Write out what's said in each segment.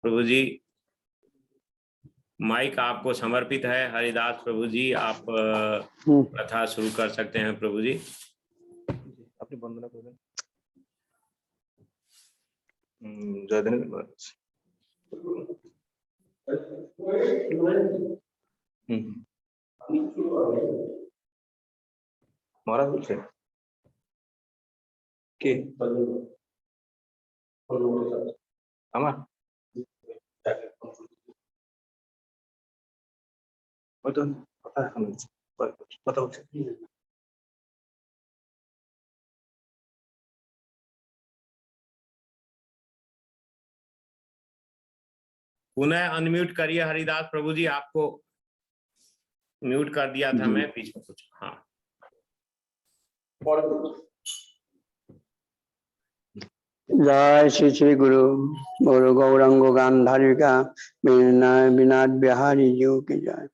प्रभु जी, mic आपको समर्पित है। हरिदास प्रभु जी, आप कथा शुरू कर सकते हैं। प्रभु जी अपनी वंदना कर दें। जय दिन महाराज के আমার হয়তো কথা এখন কথা বলছে। पुनः अनम्यूट करिए हरिदास प्रभु जी, आपको म्यूट कर दिया था मैं बीच में कुछ। हाँ, जय श्री श्री गुरु गुरु गौरंग गांधारिका विनाथ बिहारी जी की जय।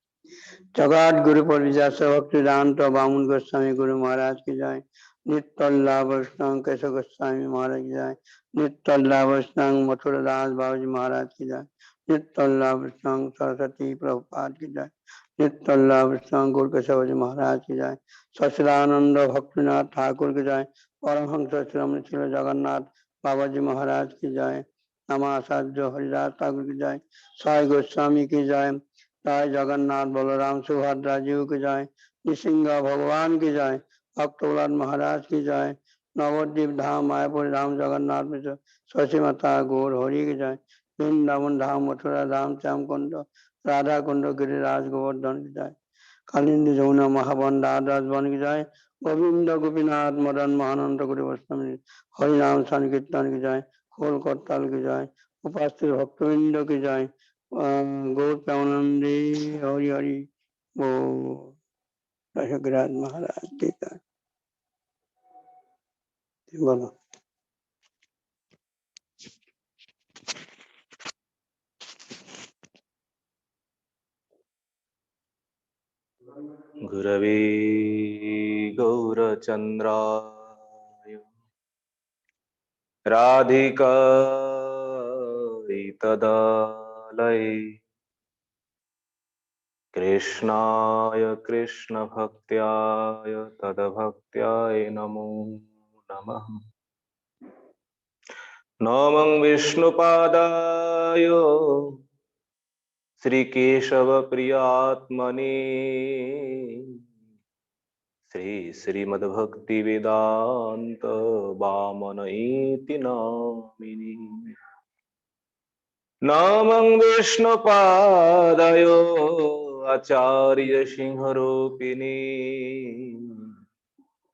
जगत गुरु परिजात भक्तिदांत बामुन गोस्वामी गुरु महाराज की जय। नित्य वैष्णव केशव गोस्वामी महाराज की जय। नित्य वैष्णव मथुरा दास बाबूजी महाराज की जय। नित्य वैष्णव सरस्वती प्रभुपाद की जय। नित्य वैष्णव गुरु केशव जी महाराज की जय। सचिदानंद भक्तिनाथ ठाकुर की जय। परमहंस श्री जगन्नाथ बाबा जी महाराज की जय। नमाचार्य हरिदास ठाकुर की जय। साई गोस्वामी की जय। जय जगन्नाथ बलराम सुभद्रा जी की जय। नृसिंह भगवान की जय। भक्तवल्लभ महाराज की जय। नवद्वीप धाम मायापुर धाम जगन्नाथ में शशि माता गौर हरि की जय। वृंदावन धाम मथुरा धाम श्याम कुंड राधा कुंड गिरिराज गोवर्धन की जय। कालिंदी जमुना महावन दास वन की जय। गोविंद गोपीनाथ मदन महानंद गुरु वैष्णव हरिनाम संकीर्तन की जय। खोल करताल की जय। उपस्थित भक्तवृंद की जय। गौर प्रेमानंदी हरि हरि वो दशग्राज महाराज की जय। बोलो। गुरवे गौरचन्द्राय राधिकायै तदालये कृष्णाय कृष्णभक्त्याय तद्भक्त्याय नमो नमः। नमः विष्णुपादाय श्रीकेशवप्रियात्मने श्री श्रीमद्भक्तिवेदान्त वामनइति नामिने। नमः विष्णुपादाय आचार्य सिंहरूपिणे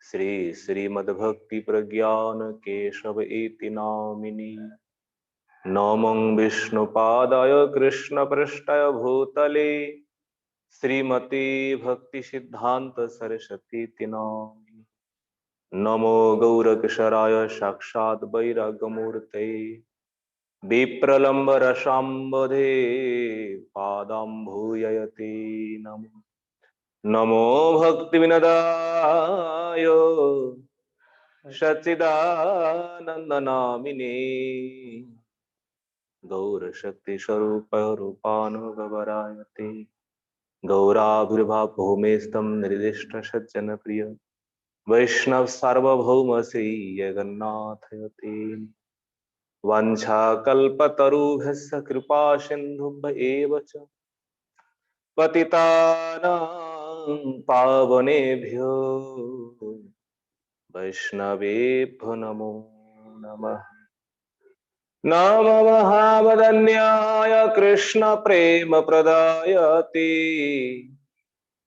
श्री श्रीमद्भक्ति प्रज्ञान केशव इति नामिने। नमः विष्णुपादाय कृष्ण पृष्ठाय भूतले श्रीमती भक्ति सिद्धांत सरस्वती नामिने। नमो गौरकिशोराय साक्षात् वैराग्यमूर्ते विप्रलम्ब रसाम्बधे पादाम्भूयते नमो। नमो भक्तिविनदाय सच्चिदानन्दनामिने गौरशक्तिस्वरूप रूपानुगवरायते। गौराविर्भाव भूमेस्तं निर्दिष्ट सज्जन प्रिय वैष्णव सार्वभौम श्री जगन्नाथयते। वंशाकल्पतरुभ्यश्च कृपा सिन्धुभ्य एव च पतितानां पावनेभ्यो वैष्णवेभ्यो नमो नमः। नमो महावदन्याय कृष्ण प्रेम प्रदायते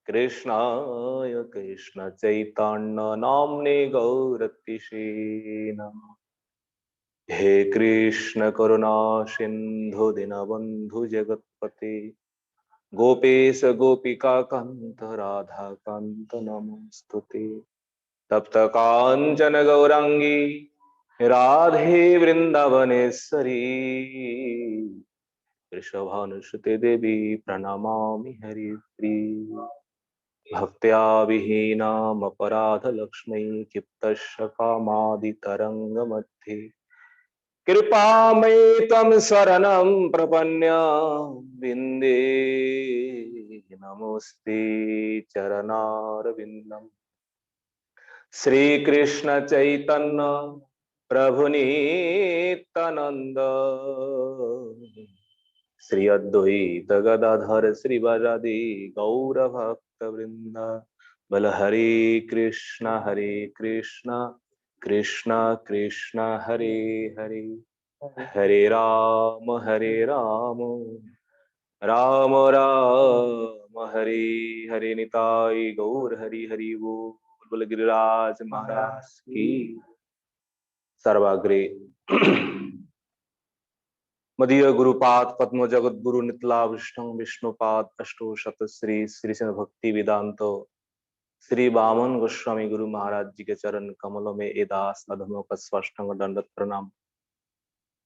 कृष्णाय कृष्ण चैतन्य नाम्ने गौरतिषे नमः। हे कृष्ण करुणा सिंधु दीनबंधु जगत्पते गोपेश गोपिका कांत राधा कांत नमोस्तुते। तप्त कांचन गौरांगी राधे वृंदावनेश्वरी वृषभानुसुते देवी प्रणमामि हरिप्रिय। भक्त्या विहीनामपराध लक्ष्मी क्षिप्तस्य कामादि तरंग मध्ये कृपामयि त्वं शरणं प्रपन्य बिन्दे नमोस्ते चरणारविन्दम्। श्री कृष्ण चैतन्य प्रभु नित्यानंद, श्री अद्वैत गदाधर श्रीवासादि गौर भक्त वृंद। बल हरे कृष्ण कृष्ण कृष्ण हरे हरे, हरे राम राम राम हरे हरे। निताई गौर हरि हरि बोल। बोल गिरिराज महाराज की। सर्वाग्रे मदीय गुरुपाद पद्म जगत गुरु नितला विष्णु विष्णुपाद अष्टो शत श्री श्री सिंह भक्ति वेदांत श्री वामन गोस्वामी गुरु महाराज जी के चरण कमलों में ए दास अधमों का साष्टांग दंडवत प्रणाम।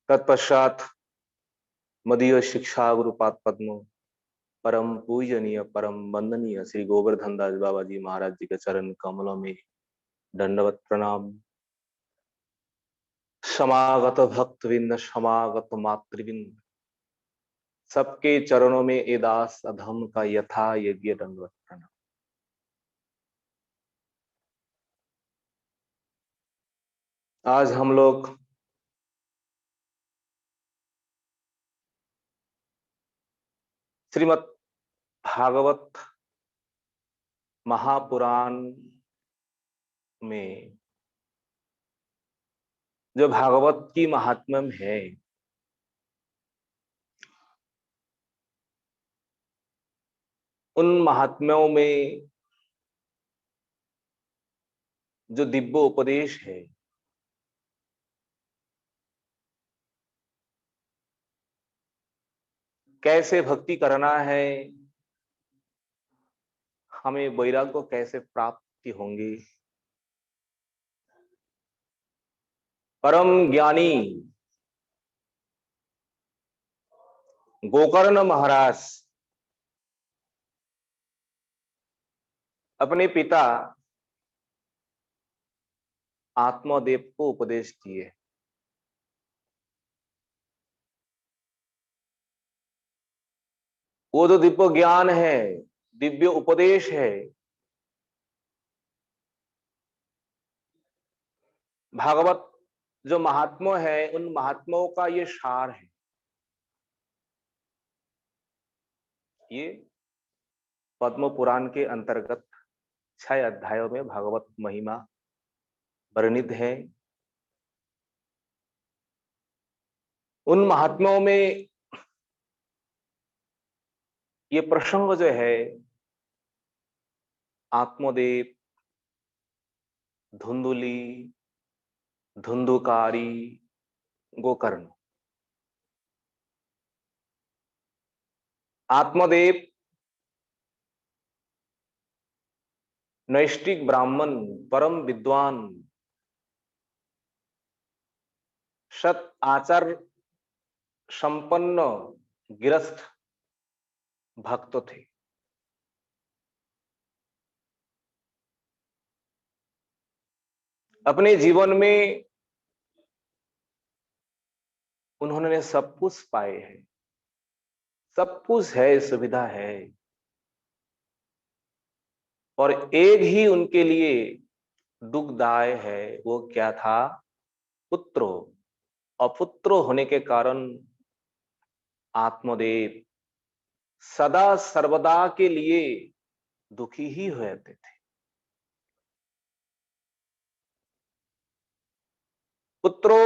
तत्पश्चात मदीय शिक्षा गुरुपाद पद्म परम पूजनीय परम वंदनीय श्री गोवर्धन दास बाबा जी महाराज जी के चरण कमलों में दंडवत प्रणाम। समागत भक्तविंद समागत मातृविंद सबके चरणों में ए दास अधम का यथा यज्ञ दंडवत प्रणाम। आज हम लोग श्रीमद् भागवत महापुराण में जो भागवत की महात्म्य है, उन महात्म्यों में जो दिव्य उपदेश है, कैसे भक्ति करना है, हमें वैराग्य को कैसे प्राप्ति होंगी, परम ज्ञानी गोकर्ण महाराज अपने पिता आत्मदेव को उपदेश दिए। वो जो दिव्य ज्ञान है, दिव्य उपदेश है, भागवत जो महात्मा है, उन महात्माओं का ये सार है। ये पद्म पुराण के अंतर्गत 6 अध्यायों में भागवत महिमा वर्णित है। उन महात्माओं में ये प्रसंग जो है, आत्मदेव, धुंधुली, धुंधुकारी, गोकर्ण। आत्मदेव नैष्टिक ब्राह्मण, परम विद्वान, सत आचार संपन्न गिरस्थ भक्त थे। अपने जीवन में उन्होंने सब कुछ पाए हैं, सब कुछ है, सुविधा है, और एक ही उनके लिए दुखदाय है। वो क्या था? पुत्र। अपुत्र होने के कारण आत्मदेव सदा सर्वदा के लिए दुखी ही रहते थे। पुत्रो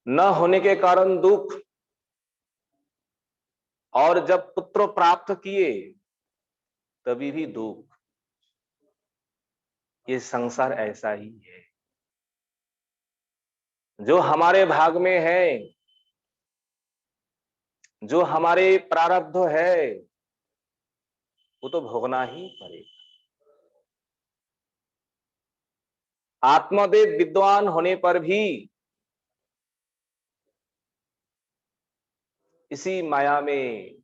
न होने के कारण दुख, और जब पुत्र प्राप्त किए तभी भी दुख। ये संसार ऐसा ही है। जो हमारे भाग में है, जो हमारे प्रारब्ध है, वो तो भोगना ही पड़ेगा। आत्मदेव विद्वान होने पर भी इसी माया में,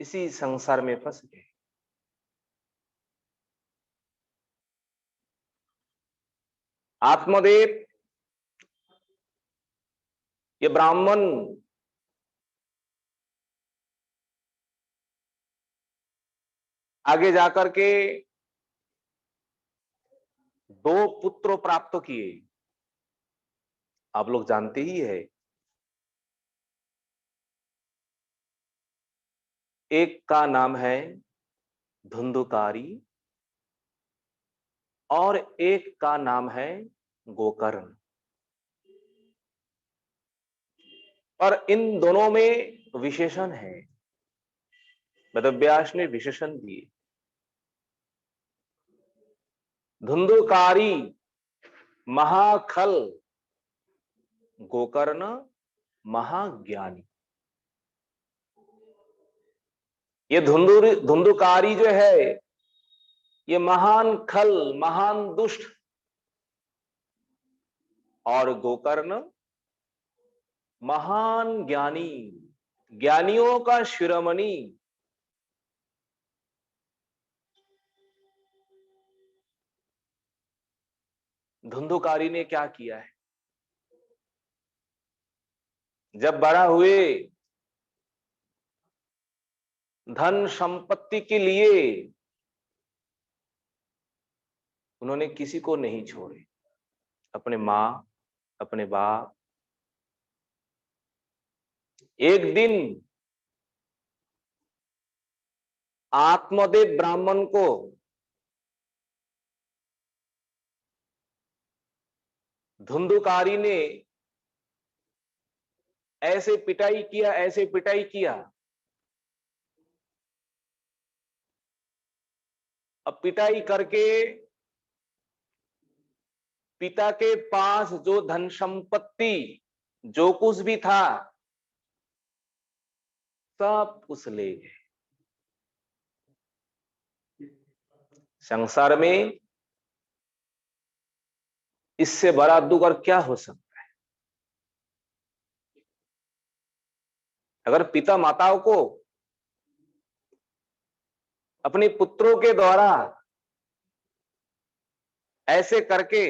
इसी संसार में फंस गए। आत्मदेव ये ब्राह्मण आगे जाकर के 2 पुत्र प्राप्त किए। आप लोग जानते ही है, एक का नाम है धुंधुकारी और एक का नाम है गोकर्ण। और इन दोनों में विशेषण है, वेदव्यास ने विशेषण दिए। धुंधुकारी महाखल, गोकर्ण महाज्ञानी। ये धुंधुकारी जो है ये महान खल, महान दुष्ट, और गोकर्ण महान ज्ञानी, ज्ञानियों का शिरोमणि। धुंधुकारी ने क्या किया है? जब बड़ा हुए, धन संपत्ति के लिए उन्होंने किसी को नहीं छोड़े, अपने मां, अपने बाप। एक दिन आत्मदेव ब्राह्मण को धुंधुकारी ने ऐसे पिटाई किया, ऐसे पिटाई किया। अब पिटाई करके पिता के पास जो धन संपत्ति, जो कुछ भी था, सब कुछ ले गए। संसार में इससे बड़ा दुख और क्या हो सकता है? अगर पिता माताओं को अपने पुत्रों के द्वारा ऐसे करके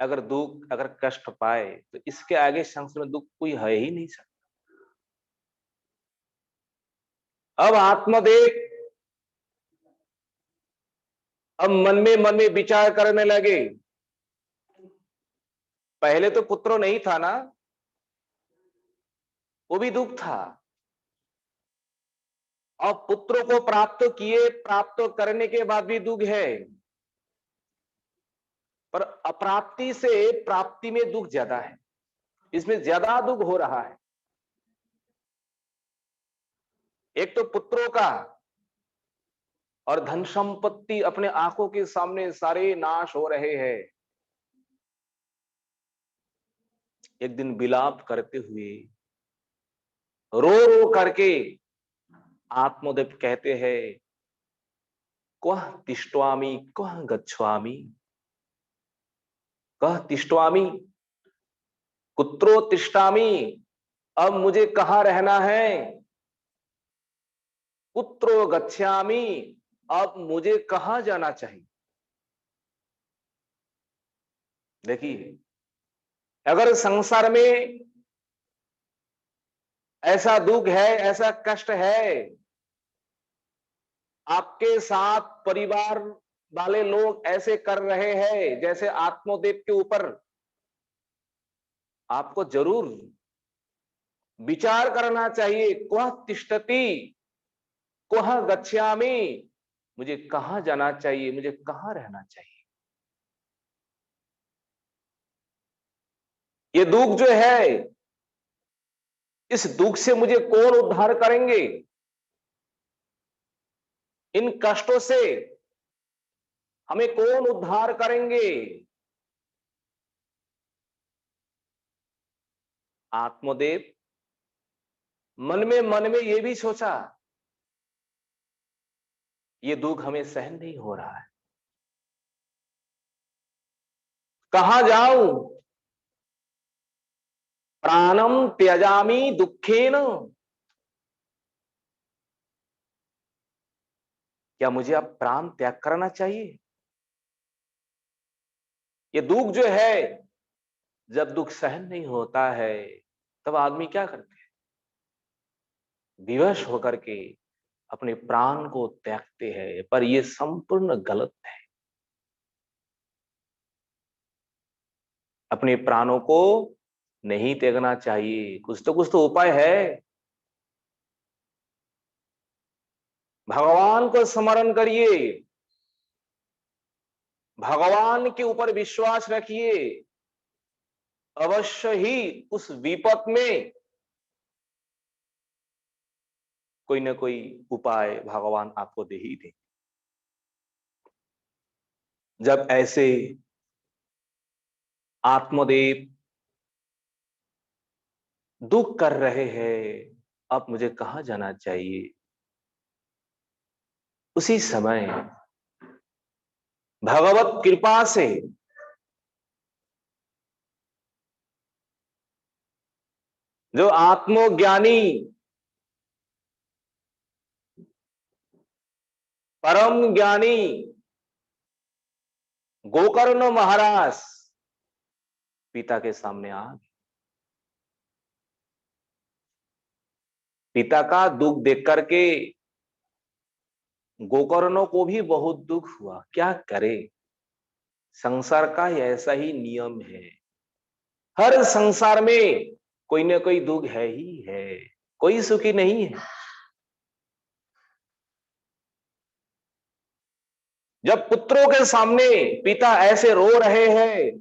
अगर दुख, अगर कष्ट पाए, तो इसके आगे संसार में दुख कोई है ही नहीं सकता। अब आत्मदेव अब मन में विचार करने लगे। पहले तो पुत्र नहीं था ना, वो भी दुख था। अब पुत्र को प्राप्त किए, प्राप्त करने के बाद भी दुख है, पर अप्राप्ति से प्राप्ति में दुख ज्यादा है, इसमें ज्यादा दुख हो रहा है। एक तो पुत्रों का और धन संपत्ति अपने आंखों के सामने सारे नाश हो रहे हैं। एक दिन विलाप करते हुए, रो रो करके आत्मदेव कहते हैं, क्वः तिष्ठामि क्वः गच्छामि, कह तिष्ठामि, कुत्रो तिष्ठामि। अब मुझे कहां रहना है? कुत्रो गच्छामि, अब मुझे कहां जाना चाहिए? देखिए, अगर संसार में ऐसा दुख है, ऐसा कष्ट है, आपके साथ परिवार वाले लोग ऐसे कर रहे हैं जैसे आत्मदेव के ऊपर, आपको जरूर विचार करना चाहिए। क्वः तिष्ठति क्वः गच्छामि, मुझे कहां जाना चाहिए, मुझे कहां रहना चाहिए? ये दुख जो है, इस दुख से मुझे कौन उद्धार करेंगे? इन कष्टों से हमें कौन उद्धार करेंगे? आत्मदेव मन में ये भी सोचा, ये दुख हमें सहन नहीं हो रहा है, कहां जाऊं? प्राणम त्यजामि दुखेन, क्या मुझे अब प्राण त्याग करना चाहिए? ये दुख जो है जब दुख सहन नहीं होता है तब आदमी क्या करते हैं? विवश होकर के अपने प्राण को त्यागते हैं, पर यह संपूर्ण गलत है। अपने प्राणों को नहीं त्यागना चाहिए। कुछ तो उपाय है। भगवान को स्मरण करिए, भगवान के ऊपर विश्वास रखिए, अवश्य ही उस विपत में कोई ना कोई उपाय भगवान आपको दे ही दे। जब ऐसे आत्मदेव दुख कर रहे हैं, अब मुझे कहां जाना चाहिए, उसी समय भगवत कृपा से जो आत्मज्ञानी परम ज्ञानी गोकर्ण महाराज पिता के सामने आ गए। पिता का दुख देख करके गोकर्णों को भी बहुत दुख हुआ। क्या करे, संसार का ऐसा ही नियम है। हर संसार में कोई ना कोई दुख है ही है, कोई सुखी नहीं है। जब पुत्रों के सामने पिता ऐसे रो रहे हैं,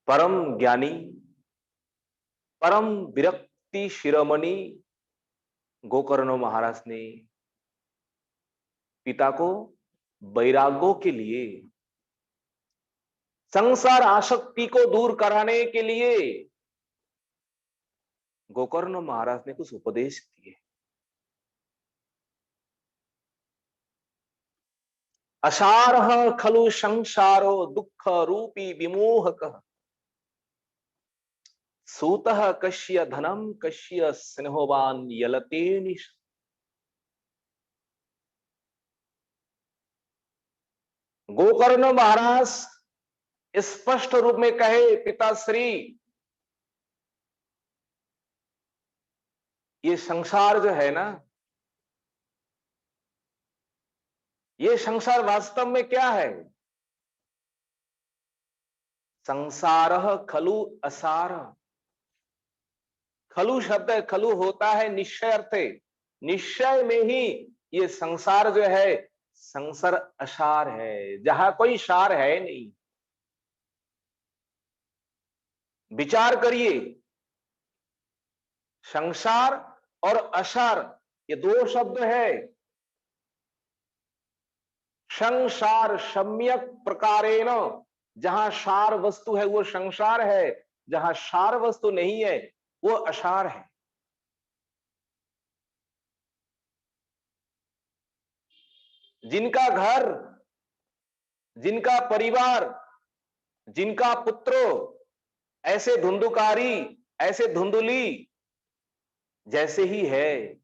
परम ज्ञानी परम विरक्ति शिरोमणि गोकर्ण महाराज ने पिता को वैराग्यों के लिए, संसार आसक्ति को दूर कराने के लिए गोकर्ण महाराज ने कुछ उपदेश दिए। असारः खलु संसारो दुख रूपी विमोहकः, सूतः कस्य धनम कस्य स्नेहोवान यलते निश। गोकर्ण महाराज स्पष्ट रूप में कहे, पिताश्री ये संसार जो है ना, ये संसार वास्तव में क्या है? संसारः खलु असार। खलु शब्द, खलु होता है निश्चय अर्थ। निश्चय में ही ये संसार जो है, संसार असार है, जहां कोई सार है नहीं। विचार करिए, संसार और असार ये दो शब्द है। संसार सम्यक प्रकारेण, जहां सार वस्तु है वो संसार है, जहां सार वस्तु नहीं है वो असार है। जिनका घर, जिनका परिवार, जिनका पुत्र ऐसे धुंधुकारी, ऐसे धुंधुली जैसे ही है,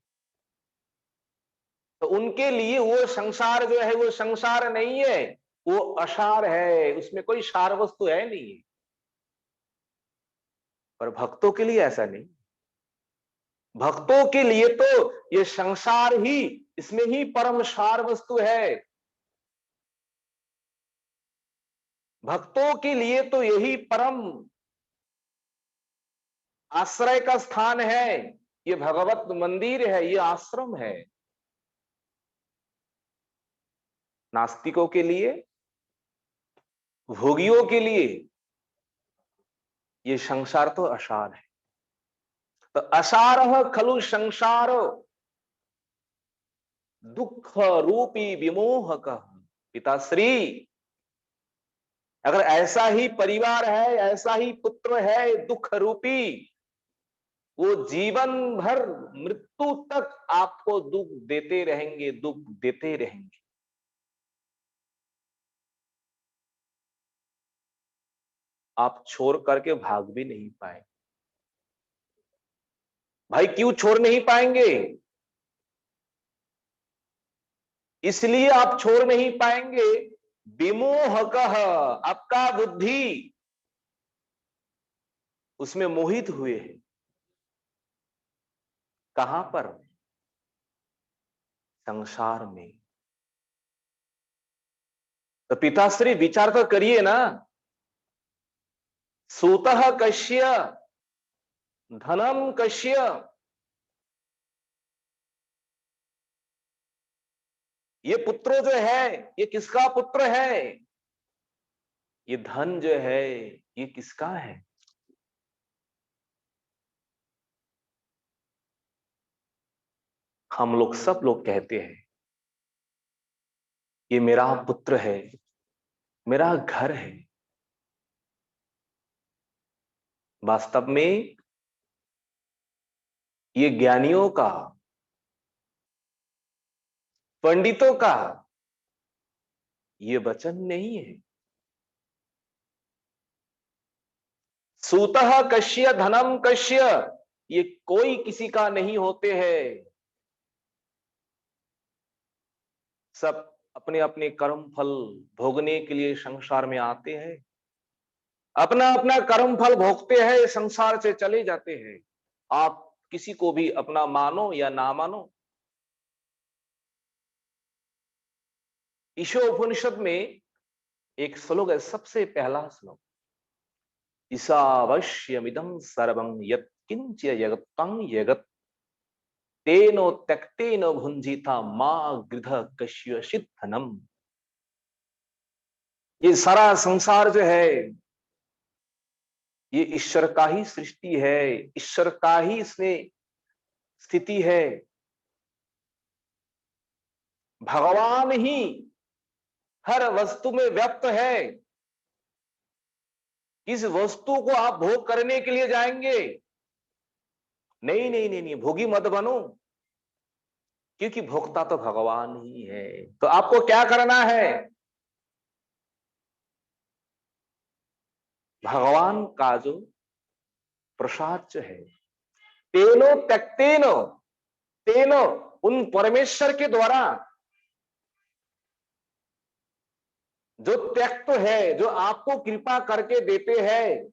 तो उनके लिए वो संसार जो है वो संसार नहीं है, वो असार है, उसमें कोई सार वस्तु है नहीं। पर भक्तों के लिए ऐसा नहीं। भक्तों के लिए तो ये संसार ही, इसमें ही परम सार वस्तु है। भक्तों के लिए तो यही परम आश्रय का स्थान है। ये भगवत मंदिर है, ये आश्रम है। नास्तिकों के लिए, भोगियों के लिए ये संसार तो असार है। तो असारः खलु संसारो दुख रूपी विमोहकः। पिताश्री अगर ऐसा ही परिवार है, ऐसा ही पुत्र है दुख रूपी, वो जीवन भर मृत्यु तक आपको दुख देते रहेंगे, दुख देते रहेंगे। आप छोड़ करके भाग भी नहीं पाए। भाई क्यों छोड़ नहीं पाएंगे? इसलिए आप छोड़ नहीं पाएंगे विमोहकः, आपका बुद्धि उसमें मोहित हुए है। कहां पर? संसार में। तो पिताश्री विचार तो करिए ना, सूतः कस्य धनम कस्य, ये पुत्र जो है ये किसका पुत्र है? ये धन जो है ये किसका है? हम लोग सब लोग कहते हैं ये मेरा पुत्र है, मेरा घर है। वास्तव में ये ज्ञानियों का, पंडितों का ये वचन नहीं है। सूतः कस्य धनम कस्य, ये कोई किसी का नहीं होते हैं। सब अपने अपने कर्म फल भोगने के लिए संसार में आते हैं, अपना अपना कर्म फल भोगते हैं, संसार से चले जाते हैं। आप किसी को भी अपना मानो या ना मानो। ईशोपनिषद में एक श्लोक है, सबसे पहला श्लोक, ईशावश्यमिदं सर्वं यत्किंच जगतं जगत् तेनो त्यक्तेन भुंजीता मां गृध कश्यचित् धनम। ये सारा संसार जो है ये ईश्वर का ही सृष्टि है, ईश्वर का ही इसमें स्थिति है। भगवान ही हर वस्तु में व्याप्त है। किस वस्तु को आप भोग करने के लिए जाएंगे? नहीं नहीं नहीं नहीं, भोगी मत बनो, क्योंकि भोक्ता तो भगवान ही है। तो आपको क्या करना है? भगवान का जो प्रसाद जो है, तेनो त्यक्तेनो, तेनो उन परमेश्वर के द्वारा जो त्यक्त है, जो आपको कृपा करके देते हैं,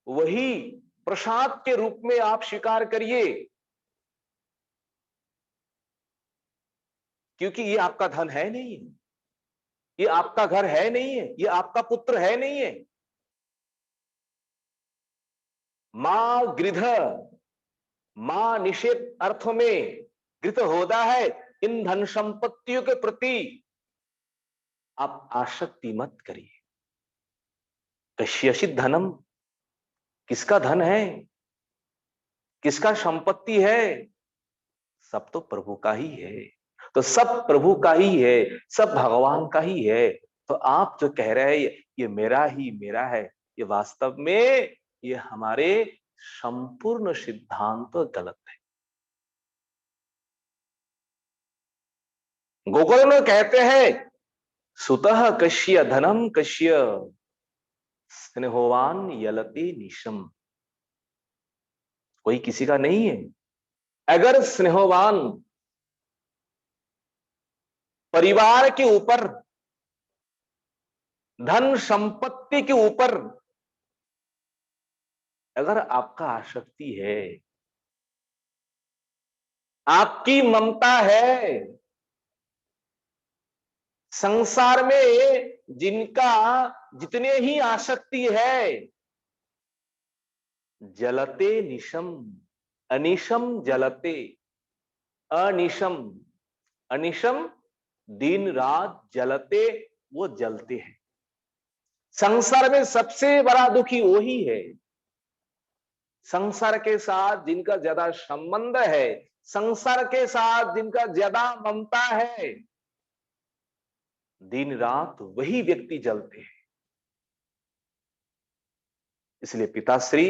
वही प्रसाद के रूप में आप स्वीकार करिए। क्योंकि ये आपका धन है नहीं, ये आपका घर है नहीं है, ये आपका पुत्र है नहीं है। मां गृध, मां निषेध अर्थ में गृत होता है। इन धन संपत्तियों के प्रति आप आसक्ति मत करिए। कश्यचित् धनम, किसका धन है, किसका संपत्ति है? सब तो प्रभु का ही है। तो सब प्रभु का ही है, सब भगवान का ही है। तो आप जो कह रहे हैं ये मेरा ही मेरा है, ये वास्तव में ये हमारे संपूर्ण सिद्धांत तो गलत है। गोकुल में कहते हैं सुतः कश्य धनम कश्य स्नेहोवान यलते निशम, कोई किसी का नहीं है। अगर स्नेहवान परिवार के ऊपर, धन संपत्ति के ऊपर अगर आपका आसक्ति है, आपकी ममता है, संसार में जिनका जितने ही आसक्ति है, जलते निशम, अनिशम जलते, अनिशम, अनिशम दिन रात जलते, वो जलते हैं। संसार में सबसे बड़ा दुखी वही है। संसार के साथ जिनका ज्यादा संबंध है, संसार के साथ जिनका ज्यादा ममता है, दिन रात वही व्यक्ति जलते हैं। इसलिए पिताश्री,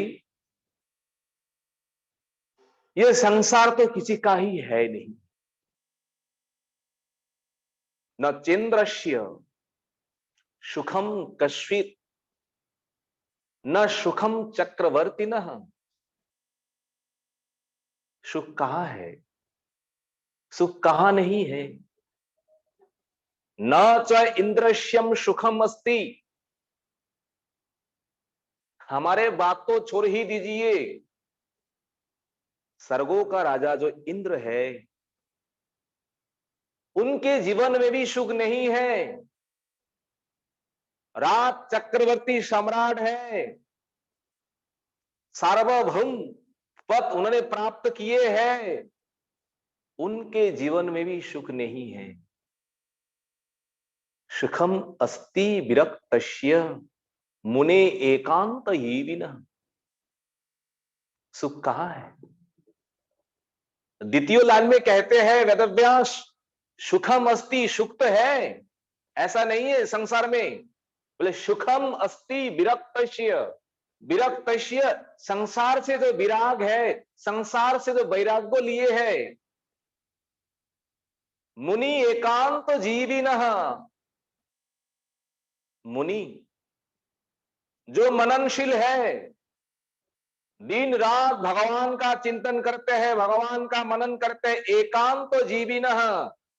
ये संसार तो किसी का ही है नहीं। न चंद्रस्य सुखम कश्चित्, न सुखम चक्रवर्ती न। सुख कहां है, सुख कहां नहीं है। न च इंद्रश्यम सुखम अस्ति। हमारे बात तो छोड़ ही दीजिए, स्वर्गों का राजा जो इंद्र है, उनके जीवन में भी सुख नहीं है। राज चक्रवर्ती सम्राट है, सार्वभौम पद उन्होंने प्राप्त किए हैं, उनके जीवन में भी सुख नहीं है। सुखम अस्ति विरक्तस्य मुने एकांत ही विनः। सुख कहां है? द्वितीय लाइन में कहते हैं वेदव्यास, सुखम अस्ति, सुख तो है, ऐसा नहीं है संसार में। बोले सुखम अस्ति विरक्तस्य, विरक्तस्य संसार से जो विराग है, संसार से जो वैराग्य लिए है। मुनि एकांत जीविनः, मुनि जो मननशील है, दिन रात भगवान का चिंतन करते हैं, भगवान का मनन करते हैं, एकांत जीविनः,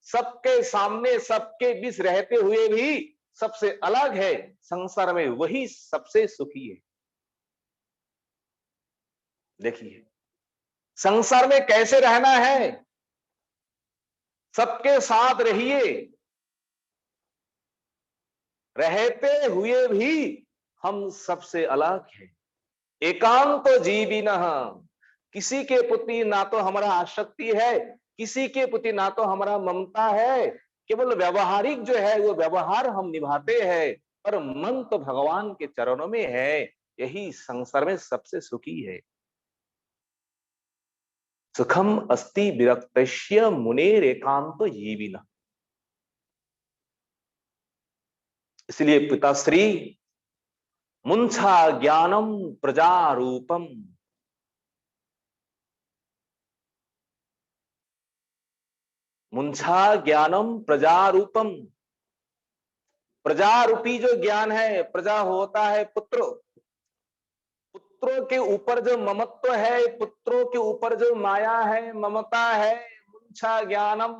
सबके सामने सबके बीच रहते हुए भी सबसे अलग है संसार में, वही सबसे सुखी है। देखिए संसार में कैसे रहना है, सबके साथ रहिए, रहते हुए भी हम सबसे अलग हैं। एकांत जीविनः, किसी के प्रति ना तो हमारा आसक्ति है, किसी के प्रति ना तो हमारा ममता है, केवल व्यवहारिक जो है वो व्यवहार हम निभाते हैं, पर मन तो भगवान के चरणों में है। यही संसार में सबसे सुखी है। सुखम अस्ति विरक्तस्य मुनेर एकांत जीविनः। इसलिए पिताश्री मुंछा ज्ञानम प्रजारूपम, मुंछा ज्ञानम प्रजारूपम। प्रजारूपी जो ज्ञान है, प्रजा होता है पुत्र, पुत्रों के ऊपर जो ममत्व है, पुत्रों के ऊपर जो माया है, ममता है, मुंछा ज्ञानम,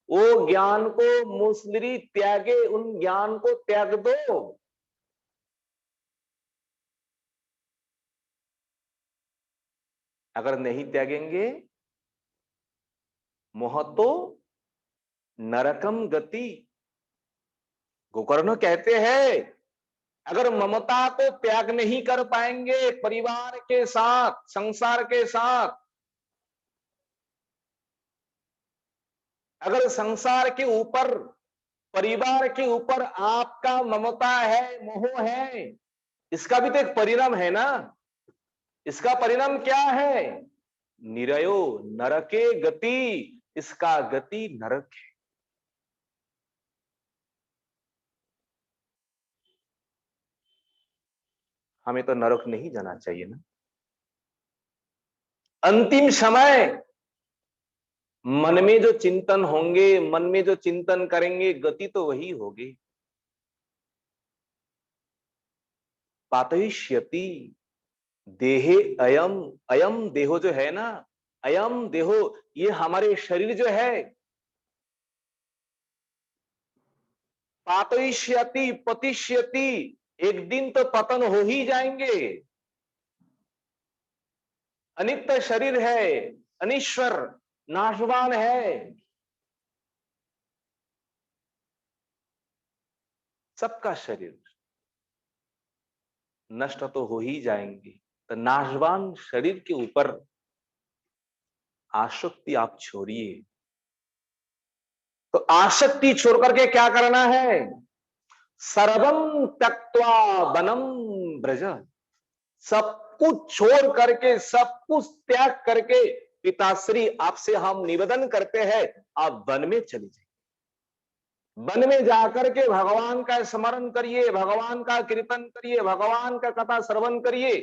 वो ज्ञान को मुसलिरी त्यागे, उन ज्ञान को त्याग दो। अगर नहीं त्यागेंगे मोह तो नरकम गति। गोकर्ण कहते हैं अगर ममता को त्याग नहीं कर पाएंगे परिवार के साथ, संसार के साथ, अगर संसार के ऊपर, परिवार के ऊपर आपका ममता है, मोह है, इसका भी तो एक परिणाम है ना। इसका परिणाम क्या है? निरयो नरके गति, इसका गति नरक है। हमें तो नरक नहीं जाना चाहिए ना। अंतिम समय मन में जो चिंतन होंगे, मन में जो चिंतन करेंगे, गति तो वही होगी। पातयिष्यति देहे अयम, अयम देहो जो है ना, अयम देहो, ये हमारे शरीर जो है, पातयिष्यति पतिष्यति, एक दिन तो पतन हो ही जाएंगे। अनित्य शरीर है, अनिश्वर, नाशवान है, सबका शरीर नष्ट तो हो ही जाएंगे। तो नाशवान शरीर के ऊपर आसक्ति आप छोड़िए। तो आसक्ति छोड़ करके क्या करना है? सर्वम त्यक्त्वा वनम ब्रज, सब कुछ छोड़ करके, सब कुछ त्याग करके, पिताश्री आपसे हम निवेदन करते हैं आप वन में चली जाइए। वन में जाकर के भगवान का स्मरण करिए, भगवान का कीर्तन करिए, भगवान का कथा श्रवण करिए,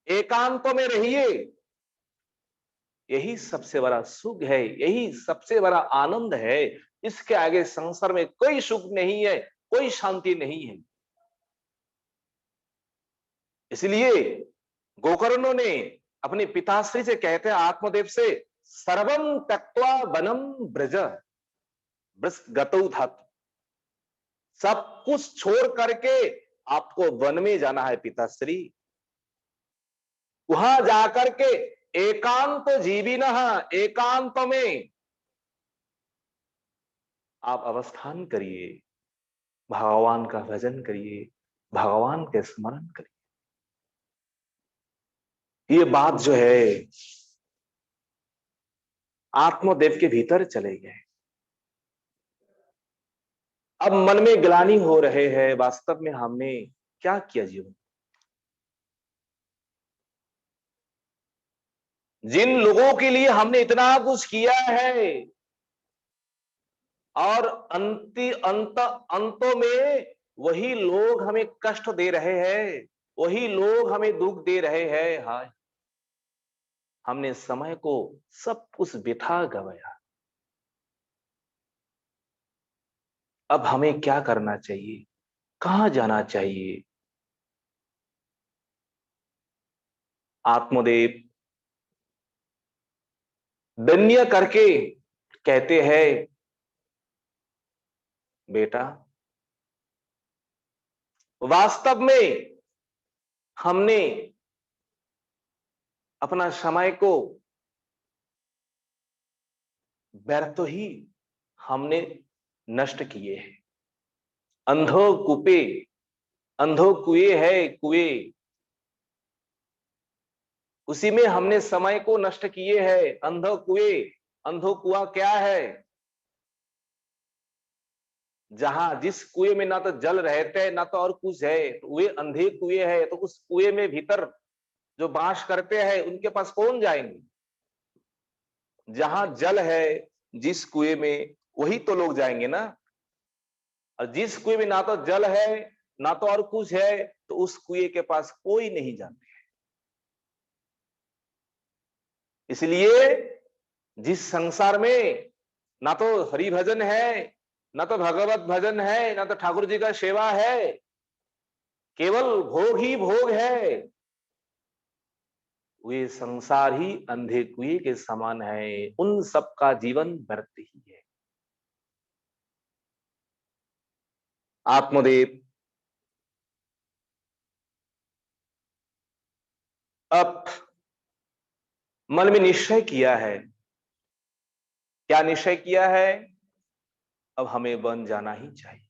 एकांत में रहिए। यही सबसे बड़ा सुख है, यही सबसे बड़ा आनंद है। इसके आगे संसार में कोई सुख नहीं है, कोई शांति नहीं है। इसलिए गोकर्णों ने अपने पिताश्री से कहते हैं, आत्मदेव से, सर्वम त्यक्त्वा वनम ब्रज, गतौ धातु, सब कुछ छोड़ करके आपको वन में जाना है पिताश्री। वहां जाकर के एकांत जीविनः, एकांत में आप अवस्थान करिए, भगवान का भजन करिए, भगवान के स्मरण करिए। ये बात जो है आत्मदेव के भीतर चले गए। अब मन में ग्लानि हो रहे हैं, वास्तव में हमने क्या किया जीवन। जिन लोगों के लिए हमने इतना कुछ किया है और अंतों में वही लोग हमें कष्ट दे रहे हैं, वही लोग हमें दुख दे रहे हैं। हाय, हमने समय को सब कुछ बिठा गवाया। अब हमें क्या करना चाहिए, कहां जाना चाहिए? आत्मदेव दन्य करके कहते हैं, बेटा वास्तव में हमने अपना समय को व्यर्थ ही हमने नष्ट किए हैं। अंधो कूपे, अंधो कुएं है कुएं, उसी में हमने समय को नष्ट किए हैं। अंधो कुएं, अंधो कुआं क्या है? जहां जिस कुएं में ना तो जल रहते हैं ना तो और कुछ है, तो वे अंधे कुएं है। तो उस कुएं में भीतर जो बास करते हैं उनके पास कौन जाएंगे? जहां जल है, जिस कुएं में, वही तो लोग जाएंगे ना। और जिस कुएं में ना तो जल है ना तो और कुछ है, तो उस कुएं के पास कोई नहीं जाते। इसलिए जिस संसार में ना तो हरि भजन है, ना तो भगवत भजन है, ना तो ठाकुर जी का सेवा है, केवल भोग ही भोग है, वे संसार ही अंधे कुएं के समान है। उन सब का जीवन व्यर्थ ही है। आत्मदेव अब मन में निश्चय किया है। क्या निश्चय किया है? अब हमें वन जाना ही चाहिए।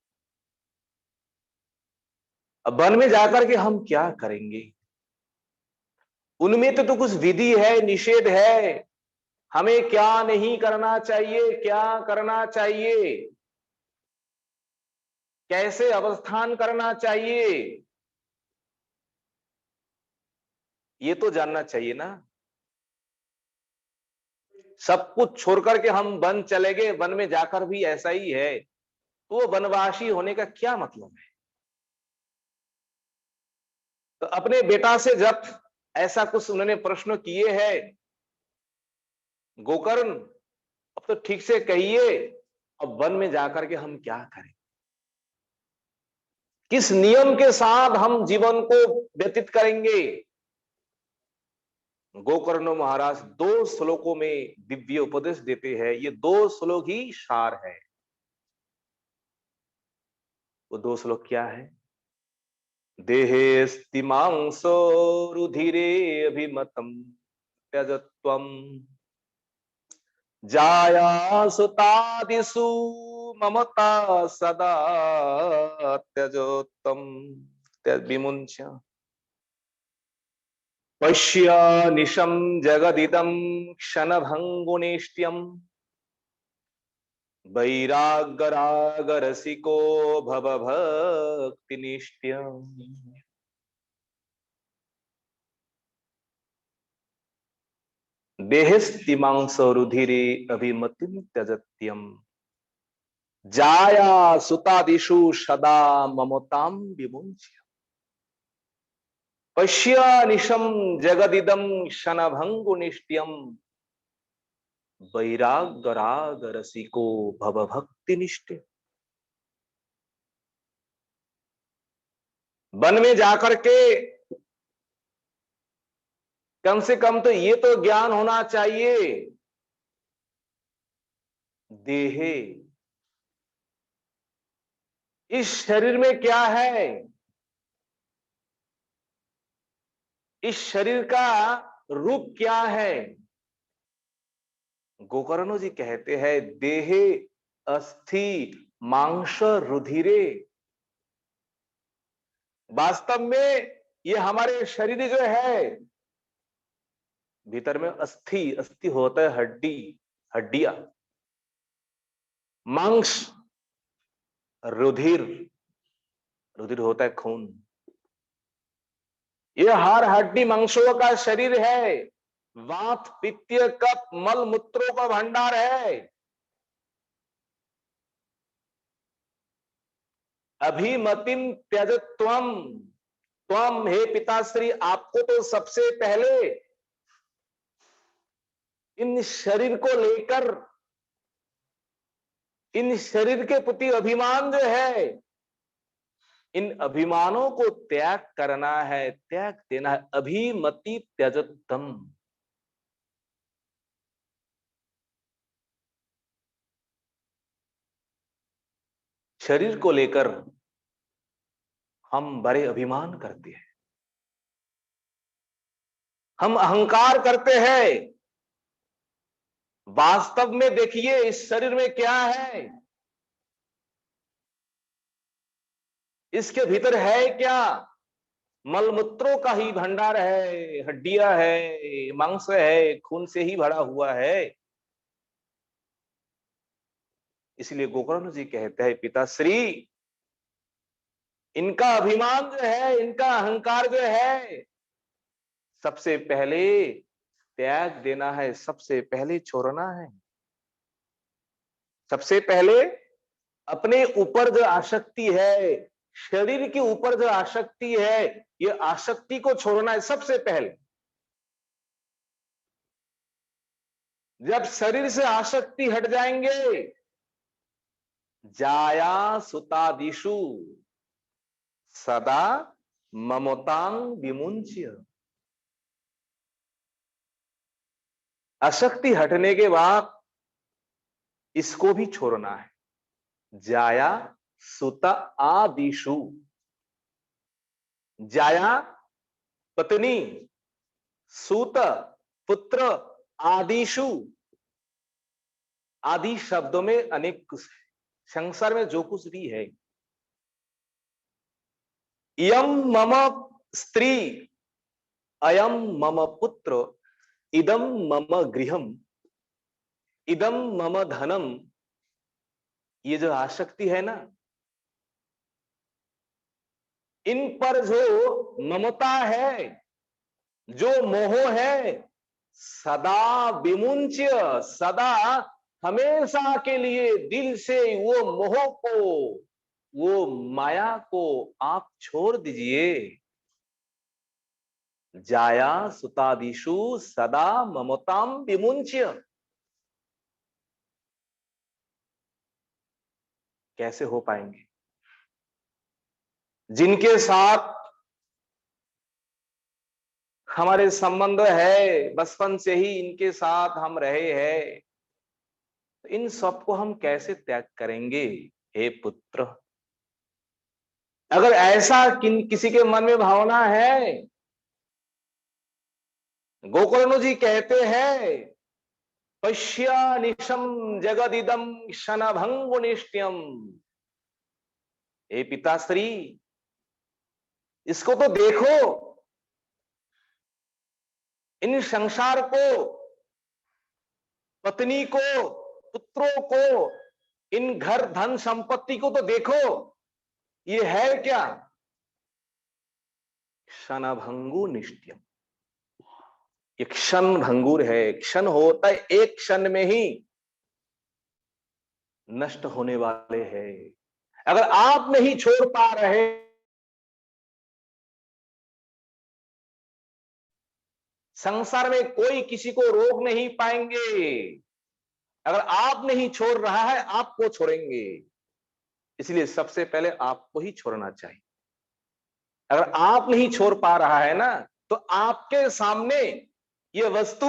अब वन में जाकर के हम क्या करेंगे? उनमें तो कुछ विधि है, निषेध है। हमें क्या नहीं करना चाहिए, क्या करना चाहिए, कैसे अवस्थान करना चाहिए, ये तो जानना चाहिए ना। सब कुछ छोड़ करके हम वन चले गए, वन में जाकर भी ऐसा ही है, तो वो वनवासी होने का क्या मतलब है? तो अपने बेटा से जब ऐसा कुछ उन्होंने प्रश्न किए हैं, गोकर्ण अब तो ठीक से कहिए, अब वन में जाकर के हम क्या करें? किस नियम के साथ हम जीवन को व्यतीत करेंगे? गोकर्ण महाराज 2 श्लोकों में दिव्य उपदेश देते हैं। ये 2 श्लोक ही सार है। वो 2 श्लोक क्या है? देहेस्ति मांसो रुधिरे अभिमतम त्यजत्वम जाया सुतादिषु ममता सदा त्यजोत्तम विमुञ्च पश्य निशं जगदिदं क्षणभङ्गुनिष्ट्यम् वैरागरागरसिको भवभक्तिनिष्ट्यम्। देहस्तिमांसो रुधिरे अभिमतिं त्यजत्यम जाया सुतादिषु सदा ममतां विमुञ्च पश्य निशं जगदिदं क्षणभङ्गुनिष्ट्यम् वैरागरागरसिको भवभक्तिनिष्ठ। वन में जाकर के कम से कम तो ये तो ज्ञान होना चाहिए, देहे इस शरीर में क्या है, इस शरीर का रूप क्या है। गोकर्ण जी कहते हैं देहे अस्थि मांस रुधिरे। वास्तव में ये हमारे शरीर जो है, भीतर में अस्थि, अस्थि होता है हड्डी, हड्डियां, मांस, रुधिर, रुधिर होता है खून। ये हर हड्डी मांसों का शरीर है। वात पित्त कफ मल मूत्रों का भंडार है। अभिमतिम त्यज त्वम, त्वम हे पिताश्री, आपको तो सबसे पहले इन शरीर को लेकर, इन शरीर के प्रति अभिमान जो है, इन अभिमानों को त्याग करना है, त्याग देना है। अभिमति त्यजतम। शरीर को लेकर हम बड़े अभिमान करते हैं, हम अहंकार करते हैं। वास्तव में देखिए इस शरीर में क्या है, इसके भीतर है क्या, मलमूत्रों का ही भंडार है, हड्डियां है, मांस है, खून से ही भरा हुआ है। इसलिए गोकर्ण जी कहते हैं पिताश्री, इनका अभिमान जो है, इनका अहंकार जो है, सबसे पहले त्याग देना है, सबसे पहले छोड़ना है। सबसे पहले अपने ऊपर जो आसक्ति है, शरीर के ऊपर जो आसक्ति है, ये आसक्ति को छोड़ना है सबसे पहले। जब शरीर से आसक्ति हट जाएंगे, जाया सुतादिषु सदा ममतांग विमुंच्य। आसक्ति हटने के बाद इसको भी छोड़ना है। जाया सुत आदिषु, जाया पत्नी, सूत पुत्र, आदिषु, आदि शब्दों में अनेक कुछ है। संसार में जो कुछ भी है, इयम मम स्त्री, अयम मम पुत्र, इदम मम गृहम, इदम मम धनम, ये जो आसक्ति है ना, इन पर जो ममता है, जो मोह है, सदा विमुंच्य, सदा हमेशा के लिए दिल से वो मोह को, वो माया को आप छोड़ दीजिए। जाया सुतादिषु सदा ममताम विमुंच्य। कैसे हो पाएंगे? जिनके साथ हमारे संबंध है, बचपन से ही इनके साथ हम रहे हैं, तो इन सबको हम कैसे त्याग करेंगे? हे पुत्र, अगर ऐसा किसी के मन में भावना है, गोकर्ण जी कहते हैं पश्यानिशम जगदिदम क्षणभंगुनिष्ठ्यम। हे पिताश्री, इसको तो देखो, इन संसार को, पत्नी को, पुत्रों को, इन घर धन संपत्ति को तो देखो, ये है क्या? क्षणभंगु निष्ठ्यम, ये क्षण भंगुर है, क्षण होता है, एक क्षण में ही नष्ट होने वाले हैं। अगर आप नहीं छोड़ पा रहे, संसार में कोई किसी को रोक नहीं पाएंगे। अगर आप नहीं छोड़ रहा है, आपको छोड़ेंगे। इसलिए सबसे पहले आपको ही छोड़ना चाहिए। अगर आप नहीं छोड़ पा रहा है ना, तो आपके सामने ये वस्तु,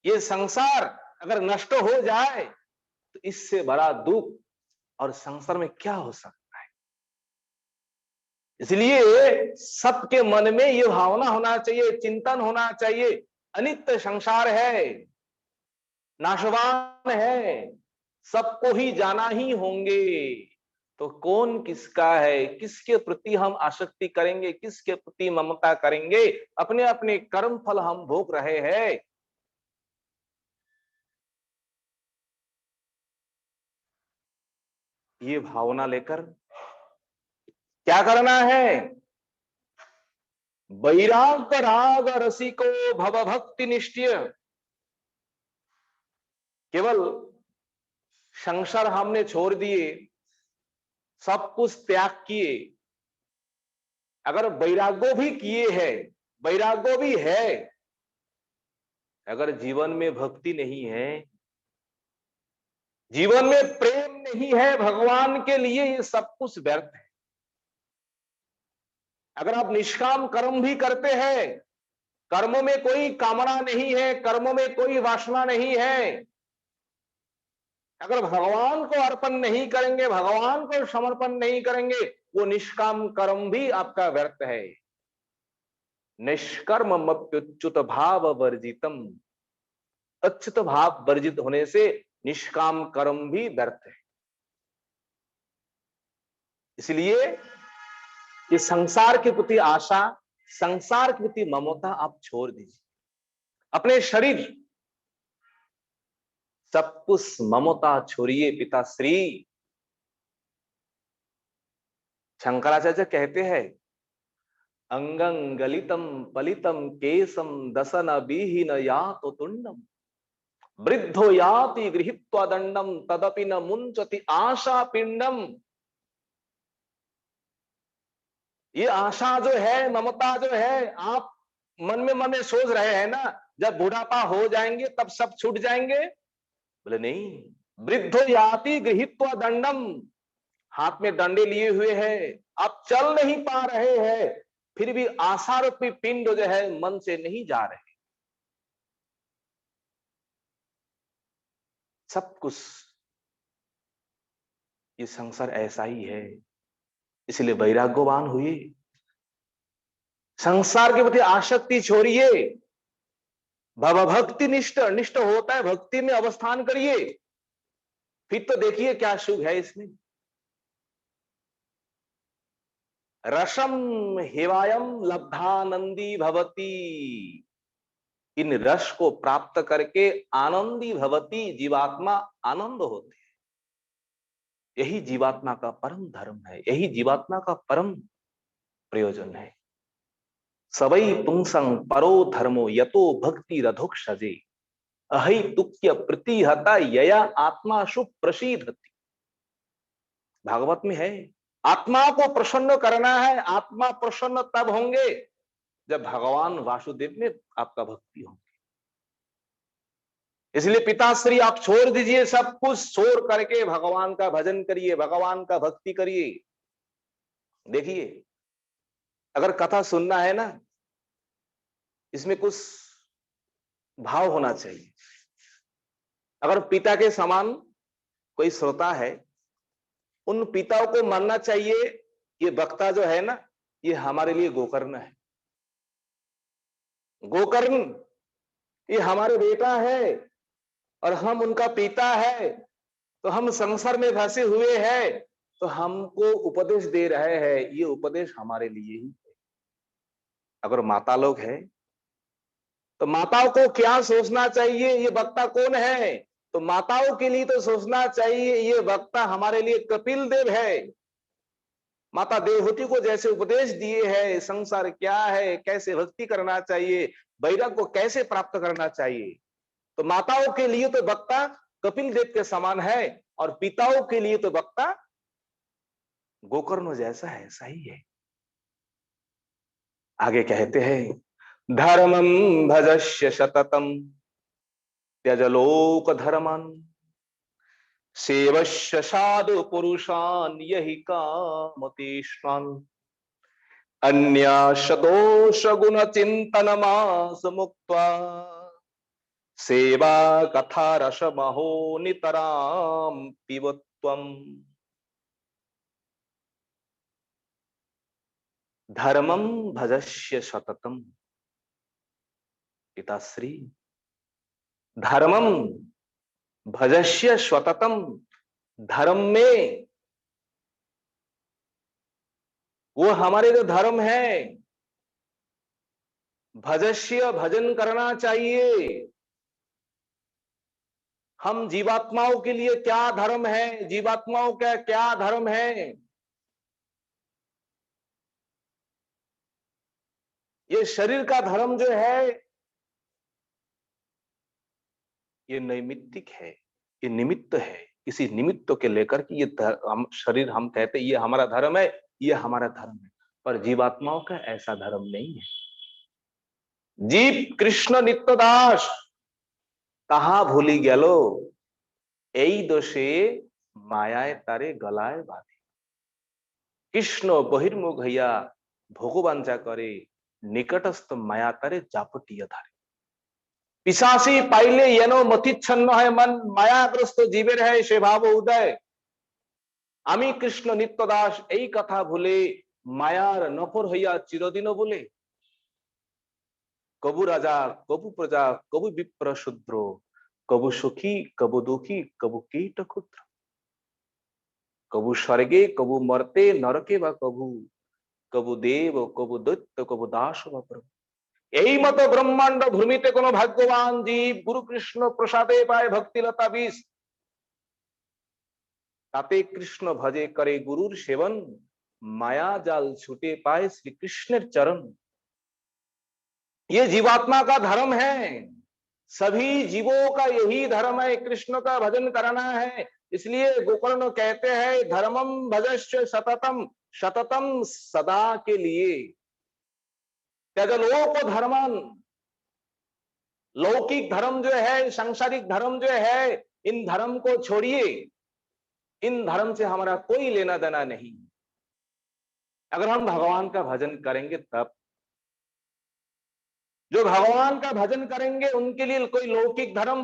ये संसार अगर नष्ट हो जाए, तो इससे बड़ा दुख और संसार में क्या हो सकता है? इसलिए सबके मन में ये भावना होना चाहिए, चिंतन होना चाहिए, अनित्य संसार है, नाशवान है, सबको ही जाना ही होंगे। तो कौन किसका है, किसके प्रति हम आसक्ति करेंगे, किसके प्रति ममता करेंगे, अपने अपने कर्म फल हम भोग रहे हैं। ये भावना लेकर क्या करना है? वैराग राग रसिको भव भक्ति निष्ठ्य। केवल संसार हमने छोड़ दिए, सब कुछ त्याग किए, अगर वैराग्य भी किए हैं, वैराग्य भी है, अगर जीवन में भक्ति नहीं है, जीवन में प्रेम नहीं है भगवान के लिए, ये सब कुछ व्यर्थ है। अगर आप निष्काम कर्म भी करते हैं, कर्मों में कोई कामना नहीं है, कर्मों में कोई वासना नहीं है, अगर भगवान को अर्पण नहीं करेंगे, भगवान को समर्पण नहीं करेंगे, वो निष्काम कर्म भी आपका व्यर्थ है। निष्कर्ममप्युच्युत भाव वर्जितम। अच्युत भाव वर्जित होने से निष्काम कर्म भी व्यर्थ है। इसलिए ये संसार के प्रति आशा, संसार के प्रति ममता आप छोड़ दीजिए। अपने शरीर, सब कुछ ममता छोड़िए पिताश्री। शंकराचार्य कहते हैं, अंगं गलितम पलितम केशम दसन विहीन यातो तुंडम वृद्धो याति गृहीत्वा दंडम तदपि न मुंचति आशा पिंडम। ये आशा जो है, ममता जो है, आप मन में सोच रहे हैं ना, जब बुढ़ापा हो जाएंगे तब सब छूट जाएंगे। बोले नहीं, वृद्धो याति गृहीत्वा दंडम, हाथ में डंडे लिए हुए हैं, आप चल नहीं पा रहे हैं, फिर भी आशारूपी पिंड जो है मन से नहीं जा रहे। सब कुछ ये संसार ऐसा ही है, इसलिए वैराग्यवान हुए, संसार के प्रति आसक्ति छोड़िए, भक्ति निष्ठ, निष्ठ होता है भक्ति में अवस्थान करिए, फिर तो देखिए क्या सुख है इसमें। रसम हेवायम लब्धानंदी भवती, इन रस को प्राप्त करके आनंदी भवती, जीवात्मा आनंद होते हैं। यही जीवात्मा का परम धर्म है, यही जीवात्मा का परम प्रयोजन है। सवै पुंसं परो धर्मो यतो भक्ति रधुक सजे अहि तुक्य प्रतिहता यया आत्मा शुभ प्रसीदति। भागवत में है, आत्मा को प्रसन्न करना है, आत्मा प्रसन्न तब होंगे जब भगवान वासुदेव में आपका भक्ति होगी। इसलिए पिताश्री आप छोड़ दीजिए सब कुछ, छोड़ करके भगवान का भजन करिए, भगवान का भक्ति करिए। देखिए, अगर कथा सुनना है ना, इसमें कुछ भाव होना चाहिए। अगर पिता के समान कोई श्रोता है, उन पिताओं को मानना चाहिए, ये वक्ता जो है ना, ये हमारे लिए गोकर्ण है। गोकर्ण ये हमारे बेटा है और हम उनका पिता है, तो हम संसार में फंसे हुए हैं, तो हमको उपदेश दे रहे हैं, ये उपदेश हमारे लिए ही है। अगर माता लोग हैं, तो माताओं को क्या सोचना चाहिए, ये वक्ता कौन है? तो माताओं के लिए तो सोचना चाहिए, ये वक्ता हमारे लिए कपिल देव है। माता देवहूति को जैसे उपदेश दिए हैं, संसार क्या है, कैसे भक्ति करना चाहिए, वैराग्य को कैसे प्राप्त करना चाहिए, तो माताओं के लिए तो वक्ता कपिल देव के समान है, और पिताओं के लिए तो वक्ता गोकर्ण जैसा है, सही है। आगे कहते हैं, धर्मं भजस्य सततम त्यजलोक धर्मन् सेवस्य साधु पुरुषान् यहि कामतीष्णान् अन्याश दोष गुण चिंतनमास मुक्त्वा सेवा कथा रस महो नितराम पिबत्वम्। धर्मम भजस्य सततम। पिताश्री, धर्मम भजस्य स्वततम, धर्म में वो हमारे जो धर्म है, भजस्य भजन करना चाहिए। हम जीवात्माओं के लिए क्या धर्म है, जीवात्माओं का क्या धर्म है, ये शरीर का धर्म जो है ये नैमित्तिक है, ये निमित्त है। किसी निमित्त के लेकर के ये हम शरीर हम कहते ये हमारा धर्म है, ये हमारा धर्म है, पर जीवात्माओं का ऐसा धर्म नहीं है। जीव कृष्ण नित्य दास कहा भूली गेलो, এই দোষে মায়ায় তারে গলায় বাঁধে। কৃষ্ণ বহির্মুখ হইয়া ভগবাঞ্জা করে, নিকটস্থ মায়া তারে জাপটিয়া ধরে। পিশাসি পাইলে যেন মতিচ্ছন্ন হয় মন, মায়াগ্রস্ত জীবের হয় সে ভাব উদয়। আমি কৃষ্ণ নিত্য দাস এই কথা ভুলে মায়ার নফর হইয়া চিরদিন বলে। কবু রাজা কবু প্রজা কবু বিপ্র শূদ্র, কবু সুখী কবু দুঃখী কবু কীট ক্ষুদ্র। কবু স্বর্গে কবু মর্তে নরকে বা কবু, কবু দেব কবু দৈত্য কবু দাস বা প্রভু। এই মতো ব্রহ্মাণ্ড ভূমিতে কোন ভাগ্যবান জীব গুরু কৃষ্ণ প্রসাদে পায় ভক্তিলতা বিষ, তাতে কৃষ্ণ ভজে করে গুরুর সেবন, माया जाल छूटे पाए श्री कृष्ण चरण। ये जीवात्मा का धर्म है, सभी जीवों का यही धर्म है, कृष्ण का भजन करना है। इसलिए गोकर्ण कहते हैं धर्मम भजस्य सततम, सततम सदा के लिए। त्यजलोक धर्मन, लौकिक धर्म जो है, सांसारिक धर्म जो है, इन धर्म को छोड़िए। इन धर्म से हमारा कोई लेना देना नहीं। अगर हम भगवान का भजन करेंगे तब, जो भगवान का भजन करेंगे उनके लिए कोई लौकिक धर्म,